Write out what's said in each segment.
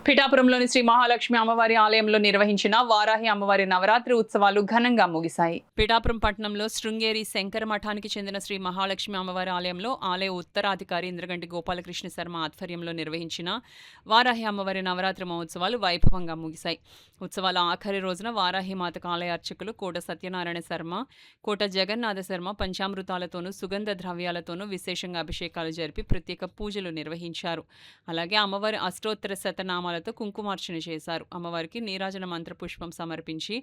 పిఠాపురంలోని శ్రీ మహాలక్ష్మి అమ్మవారి ఆలయంలో నిర్వహించిన వారాహి అమ్మవారి నవరాత్రి ఉత్సవాలు ఘనంగా ముగిశాయి. పిఠాపురం పట్టణంలో శృంగేరి శంకర మఠానికి చెందిన శ్రీ మహాలక్ష్మి అమ్మవారి ఆలయంలో ఆలయ ఉత్తరాధికారి ఇంద్రగంటి గోపాలకృష్ణ శర్మ ఆధ్వర్యంలో నిర్వహించిన వారాహి అమ్మవారి నవరాత్రి మహోత్సవాలు వైభవంగా ముగిశాయి. ఉత్సవాల ఆఖరి రోజున వారాహి మాతకు ఆలయ అర్చకులు కోట సత్యనారాయణ శర్మ, కోట జగన్నాథ శర్మ పంచామృతాలతోనూ సుగంధ ద్రవ్యాలతోనూ విశేషంగా అభిషేకాలు జరిపి ప్రత్యేక పూజలు నిర్వహించారు. అలాగే అమ్మవారి అష్టోత్తర శతనామాలతో కుంకుమార్చన చేశారు. అమ్మవారికి నీరాజన మంత్రపుష్పం సమర్పించి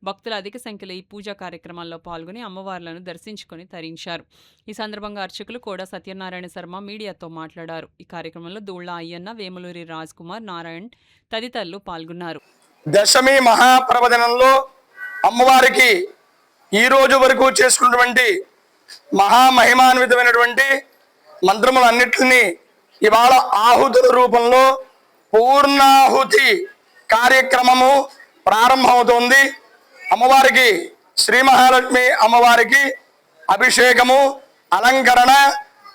భక్తులు అధిక సంఖ్యలో ఈ పూజా కార్యక్రమాల్లో పాల్గొని అమ్మవార్లను దర్శించుకొని తరించారు. ఈ సందర్భంగా అర్చకులు కోట సత్యనారాయణ శర్మ మీడియాతో మాట్లాడారు. ఈ కార్యక్రమంలో దూళ్ల అయ్యన్న, వేములూరి రాజ్ కుమార్, నారాయణ్ తదితరులు పాల్గొన్నారు. దశమి మహాపర్వదినంలో అమ్మవారికి ఈ రోజు వరకు చేసుకున్నటువంటి మహామహిమాన్వితమైనటువంటి మంత్రములన్నిటిని ఇవాళ ఆహుతుల రూపంలో పూర్ణాహుతి కార్యక్రమము ప్రారంభమవుతోంది. అమ్మవారికి శ్రీ మహాలక్ష్మి అమ్మవారికి అభిషేకము, అలంకరణ,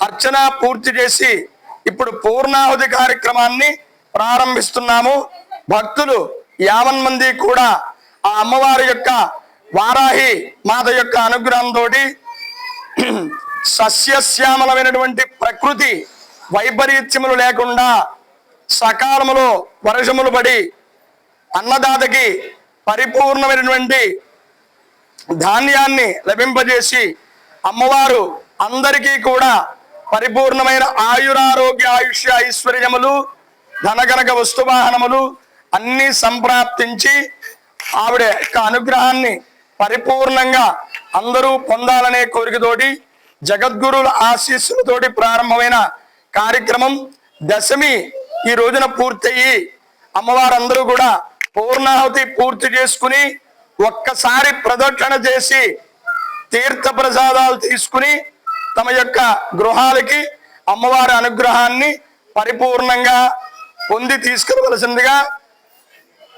అర్చన పూర్తి చేసి ఇప్పుడు పూర్ణాహుతి కార్యక్రమాన్ని ప్రారంభిస్తున్నాము. భక్తులు 50 మంది కూడా ఆ అమ్మవారి యొక్క వారాహి మాత యొక్క అనుగ్రహంతో సస్యశ్యామలమైనటువంటి ప్రకృతి వైపరీత్యములు లేకుండా సకాలములో వర్షములు పడి అన్నదాతకి పరిపూర్ణమైనటువంటి ధాన్యాన్ని లభింపజేసి అమ్మవారు అందరికీ కూడా పరిపూర్ణమైన ఆయురారోగ్య ఆయుష్య ఐశ్వర్యములు ధనకనక వస్తువాహనములు అన్ని సంప్రాప్తించి ఆవిడ యొక్క అనుగ్రహాన్ని పరిపూర్ణంగా అందరూ పొందాలనే కోరికతోటి జగద్గురుల ఆశీస్సులతోటి ప్రారంభమైన కార్యక్రమం దశమి ఈ రోజున పూర్తయి అమ్మవారందరూ కూడా పూర్ణాహుతి పూర్తి చేసుకుని ఒక్కసారి ప్రదక్షిణ చేసి తీర్థ ప్రసాదాలు తీసుకుని తమ యొక్క గృహాలకి అమ్మవారి అనుగ్రహాన్ని పరిపూర్ణంగా పొంది తీసుకెళ్ళవలసిందిగా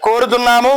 కోరుతున్నాము.